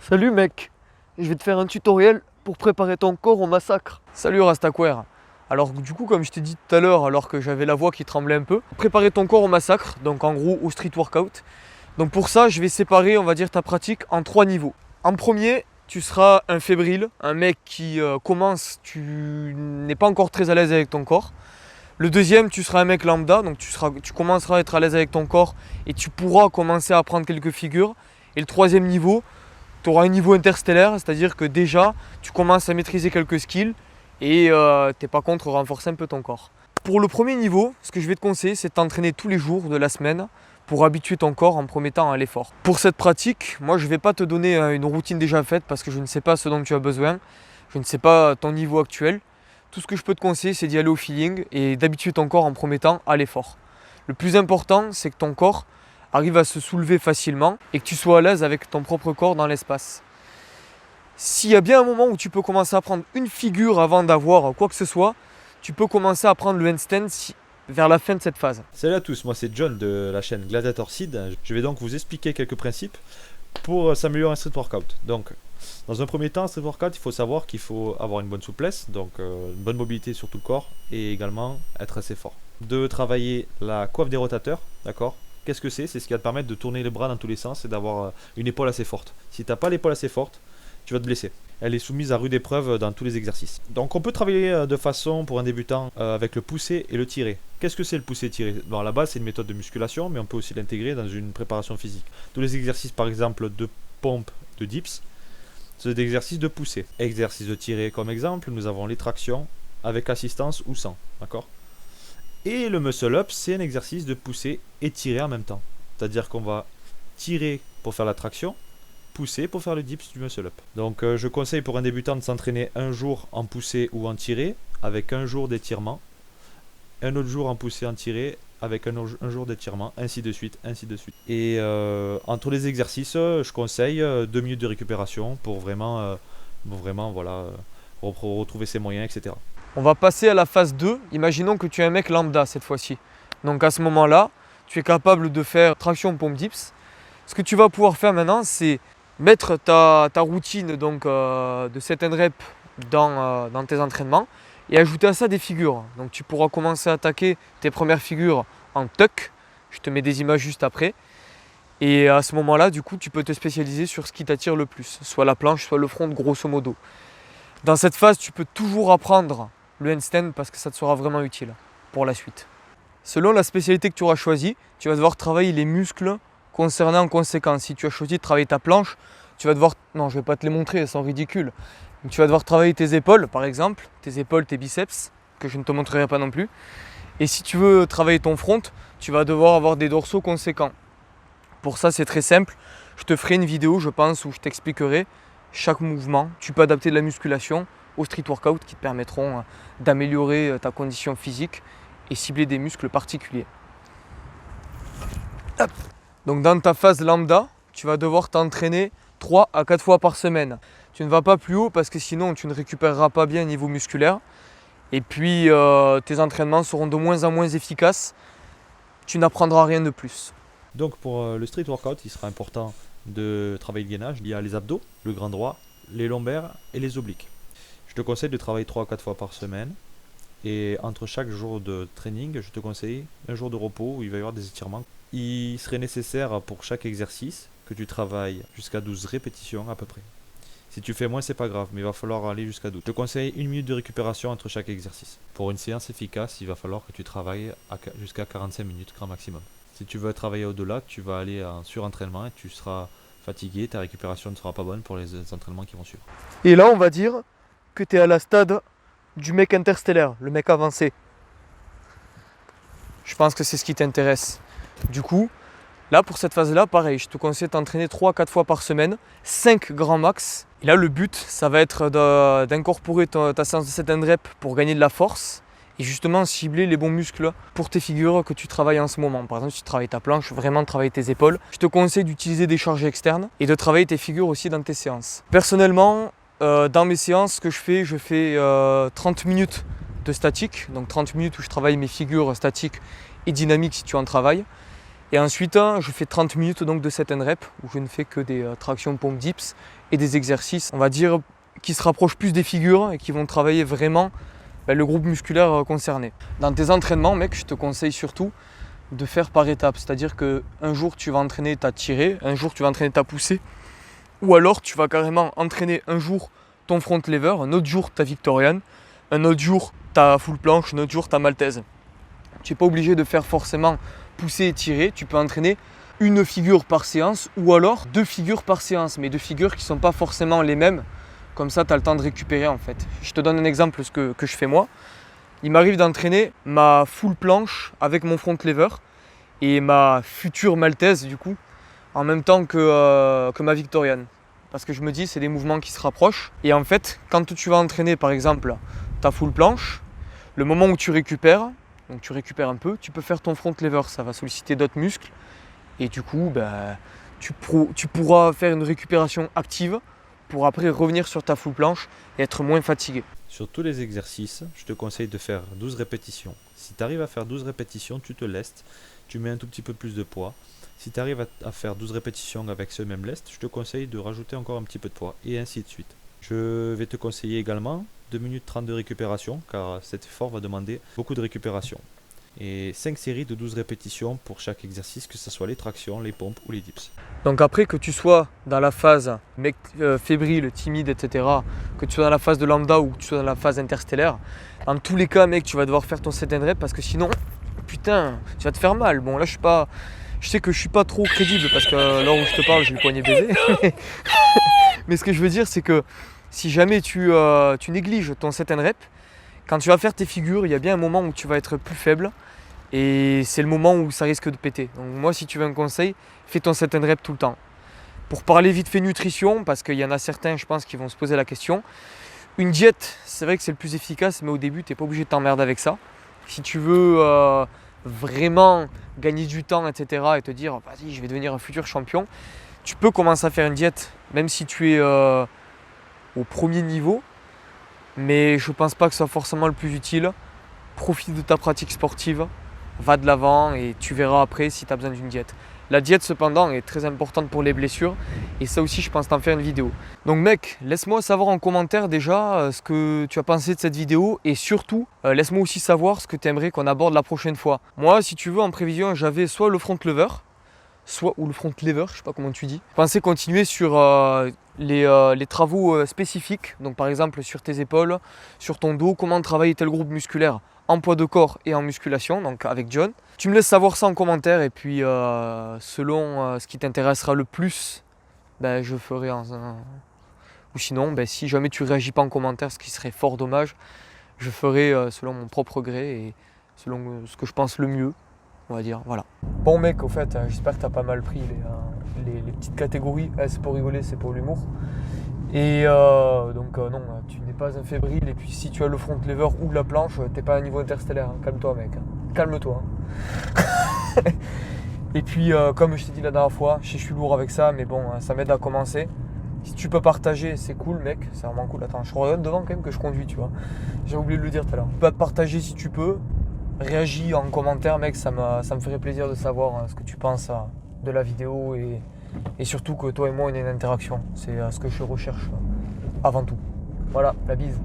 Salut mec, je vais te faire un tutoriel pour préparer ton corps au massacre. Salut Rastaquaire. Alors du coup, comme je t'ai dit tout à l'heure, alors que j'avais la voix qui tremblait un peu, préparer ton corps au massacre, donc en gros au street workout. Donc pour ça, je vais séparer, on va dire, ta pratique en 3 niveaux. En premier, tu seras un fébrile, un mec qui commence, tu n'es pas encore très à l'aise avec ton corps. Le deuxième, tu seras un mec lambda, donc tu commenceras à être à l'aise avec ton corps et tu pourras commencer à apprendre quelques figures. Et le troisième niveau, tu auras un niveau interstellaire, c'est-à-dire que déjà, tu commences à maîtriser quelques skills et t'es pas contre renforcer un peu ton corps. Pour le premier niveau, ce que je vais te conseiller, c'est de t'entraîner tous les jours de la semaine pour habituer ton corps en premier temps à l'effort. Pour cette pratique, moi je ne vais pas te donner une routine déjà faite parce que je ne sais pas ce dont tu as besoin, je ne sais pas ton niveau actuel. Tout ce que je peux te conseiller, c'est d'y aller au feeling et d'habituer ton corps en premier temps à l'effort. Le plus important, c'est que ton corps arrive à se soulever facilement et que tu sois à l'aise avec ton propre corps dans l'espace. S'il y a bien un moment où tu peux commencer à prendre une figure avant d'avoir quoi que ce soit, tu peux commencer à prendre le handstand vers la fin de cette phase. Salut à tous, moi c'est John de la chaîne Gladiator Seed. Je vais donc vous expliquer quelques principes pour s'améliorer en street workout. Donc, dans un premier temps, en street workout, il faut savoir qu'il faut avoir une bonne souplesse, donc une bonne mobilité sur tout le corps et également être assez fort. De travailler la coiffe des rotateurs, d'accord ? Qu'est-ce que c'est ? C'est ce qui va te permettre de tourner les bras dans tous les sens et d'avoir une épaule assez forte. Si tu n'as pas l'épaule assez forte, tu vas te blesser. Elle est soumise à rude épreuve dans tous les exercices. Donc on peut travailler de façon, pour un débutant, avec le pousser et le tirer. Qu'est-ce que c'est le pousser et tirer ? Bon, à la base, c'est une méthode de musculation, mais on peut aussi l'intégrer dans une préparation physique. Tous les exercices, par exemple, de pompe, de dips, c'est des exercices de pousser. Exercice de tirer, comme exemple, nous avons les tractions avec assistance ou sans. D'accord ? Et le muscle-up, c'est un exercice de pousser et tirer en même temps. C'est-à-dire qu'on va tirer pour faire la traction, pousser pour faire le dips du muscle-up. Donc je conseille pour un débutant de s'entraîner un jour en pousser ou en tirer, avec un jour d'étirement. Un autre jour en pousser en tirer, avec un jour d'étirement, ainsi de suite, ainsi de suite. Et entre les exercices, je conseille 2 minutes de récupération pour vraiment voilà, retrouver ses moyens, etc. On va passer à la phase 2. Imaginons que tu es un mec lambda cette fois-ci. Donc à ce moment-là, tu es capable de faire traction pompe dips. Ce que tu vas pouvoir faire maintenant, c'est mettre ta routine donc, de set and rep dans tes entraînements et ajouter à ça des figures. Donc tu pourras commencer à attaquer tes premières figures en tuck. Je te mets des images juste après. Et à ce moment-là, du coup, tu peux te spécialiser sur ce qui t'attire le plus, soit la planche, soit le front, grosso modo. Dans cette phase, tu peux toujours apprendre le handstand parce que ça te sera vraiment utile pour la suite. Selon la spécialité que tu auras choisie, tu vas devoir travailler les muscles concernés en conséquence. Si tu as choisi de travailler ta planche, tu vas devoir... Non, je ne vais pas te les montrer, elles sont ridicules. Donc, tu vas devoir travailler tes épaules, par exemple, tes épaules, tes biceps, que je ne te montrerai pas non plus. Et si tu veux travailler ton front, tu vas devoir avoir des dorsaux conséquents. Pour ça, c'est très simple. Je te ferai une vidéo, je pense, où je t'expliquerai chaque mouvement. Tu peux adapter de la musculation au street workout qui te permettront d'améliorer ta condition physique et cibler des muscles particuliers. Hop. Donc dans ta phase lambda, tu vas devoir t'entraîner 3 à 4 fois par semaine. Tu ne vas pas plus haut parce que sinon tu ne récupéreras pas bien au niveau musculaire. Et puis tes entraînements seront de moins en moins efficaces. Tu n'apprendras rien de plus. Donc pour le street workout, il sera important de travailler le gainage. Il y a les abdos, le grand droit, les lombaires et les obliques. Je te conseille de travailler 3 à 4 fois par semaine. Et entre chaque jour de training, je te conseille un jour de repos où il va y avoir des étirements. Il serait nécessaire pour chaque exercice que tu travailles jusqu'à 12 répétitions à peu près. Si tu fais moins, c'est pas grave, mais il va falloir aller jusqu'à 12. Je te conseille 1 minute de récupération entre chaque exercice. Pour une séance efficace, il va falloir que tu travailles jusqu'à 45 minutes grand maximum. Si tu veux travailler au-delà, tu vas aller en surentraînement et tu seras fatigué, ta récupération ne sera pas bonne pour les entraînements qui vont suivre. Et là, on va dire que tu es à la stade du mec interstellaire, le mec avancé. Je pense que c'est ce qui t'intéresse. Du coup, là pour cette phase-là, pareil, je te conseille de t'entraîner 3 à 4 fois par semaine, 5 grands max. Et là, le but, ça va être d'incorporer ta séance de set and rep pour gagner de la force et justement cibler les bons muscles pour tes figures que tu travailles en ce moment. Par exemple, si tu travailles ta planche, vraiment travailler tes épaules. Je te conseille d'utiliser des charges externes et de travailler tes figures aussi dans tes séances. Personnellement, dans mes séances, ce que je fais 30 minutes de statique, donc 30 minutes où je travaille mes figures statiques et dynamiques si tu en travailles. Et ensuite, je fais 30 minutes donc de set and rep où je ne fais que des tractions pompe dips et des exercices, on va dire, qui se rapprochent plus des figures et qui vont travailler vraiment le groupe musculaire concerné. Dans tes entraînements, mec, je te conseille surtout de faire par étapes. C'est-à-dire qu'un jour, tu vas entraîner ta tirée, un jour, tu vas entraîner ta poussée, ou alors tu vas carrément entraîner un jour ton front lever, un autre jour ta Victorian, un autre jour ta full planche, un autre jour ta maltaise. Tu n'es pas obligé de faire forcément pousser et tirer, tu peux entraîner une figure par séance ou alors 2 figures par séance, mais 2 figures qui ne sont pas forcément les mêmes. Comme ça, tu as le temps de récupérer en fait. Je te donne un exemple ce que je fais moi. Il m'arrive d'entraîner ma full planche avec mon front lever et ma future maltaise du coup en même temps que ma Victorian. Parce que je me dis c'est des mouvements qui se rapprochent. Et en fait, quand tu vas entraîner par exemple ta full planche, le moment où tu récupères, donc tu récupères un peu, tu peux faire ton front lever, ça va solliciter d'autres muscles. Et du coup, tu pourras faire une récupération active pour après revenir sur ta full planche et être moins fatigué. Sur tous les exercices, je te conseille de faire 12 répétitions. Si tu arrives à faire 12 répétitions, tu te lestes, tu mets un tout petit peu plus de poids. Si tu arrives à faire 12 répétitions avec ce même lest, je te conseille de rajouter encore un petit peu de poids et ainsi de suite. Je vais te conseiller également 2 minutes 30 de récupération car cet effort va demander beaucoup de récupération. Et 5 séries de 12 répétitions pour chaque exercice, que ce soit les tractions, les pompes ou les dips. Donc après que tu sois dans la phase fébrile, timide, etc., que tu sois dans la phase de lambda ou que tu sois dans la phase interstellaire, en tous les cas, mec, tu vas devoir faire ton set and rep parce que sinon, putain, tu vas te faire mal. Bon, là, je sais que je suis pas trop crédible parce que là où je te parle, j'ai le poignet baisé. Mais ce que je veux dire, c'est que si jamais tu négliges ton set and rep, quand tu vas faire tes figures, il y a bien un moment où tu vas être plus faible et c'est le moment où ça risque de péter. Donc moi, si tu veux un conseil, fais ton set and rep tout le temps. Pour parler vite fait nutrition, parce qu'il y en a certains, je pense, qui vont se poser la question, une diète, c'est vrai que c'est le plus efficace, mais au début, tu n'es pas obligé de t'emmerder avec ça. Si tu veux vraiment gagner du temps, etc., et te dire, vas-y, je vais devenir un futur champion, tu peux commencer à faire une diète, même si tu es au premier niveau. Mais je ne pense pas que ce soit forcément le plus utile. Profite de ta pratique sportive, va de l'avant et tu verras après si tu as besoin d'une diète. La diète cependant est très importante pour les blessures et ça aussi je pense t'en faire une vidéo. Donc mec, laisse-moi savoir en commentaire déjà ce que tu as pensé de cette vidéo et surtout laisse-moi aussi savoir ce que tu aimerais qu'on aborde la prochaine fois. Moi si tu veux en prévision j'avais soit le front lever, ou le front lever, je sais pas comment tu dis. Je pensais continuer sur les travaux spécifiques, donc par exemple sur tes épaules, sur ton dos, comment travailler tel groupe musculaire en poids de corps et en musculation, donc avec John. Tu me laisses savoir ça en commentaire et puis selon ce qui t'intéressera le plus, je ferai ou sinon, si jamais tu réagis pas en commentaire, ce qui serait fort dommage, je ferai selon mon propre gré et selon ce que je pense le mieux. On va dire, voilà. Bon mec, au fait, j'espère que tu as pas mal pris les petites catégories. C'est pour rigoler, c'est pour l'humour. Et donc non, tu n'es pas un fébrile. Et puis si tu as le front lever ou la planche, t'es pas à un niveau interstellaire. Calme-toi mec, calme-toi. Et puis comme je t'ai dit la dernière fois, je suis lourd avec ça, mais bon, ça m'aide à commencer. Si tu peux partager, c'est cool mec, c'est vraiment cool. Attends, je regarde devant quand même que je conduis, tu vois. J'ai oublié de le dire tout à l'heure. Tu peux partager si tu peux. Réagis en commentaire mec, ça me ferait plaisir de savoir ce que tu penses de la vidéo et surtout que toi et moi on ait une interaction. C'est ce que je recherche avant tout. Voilà, la bise.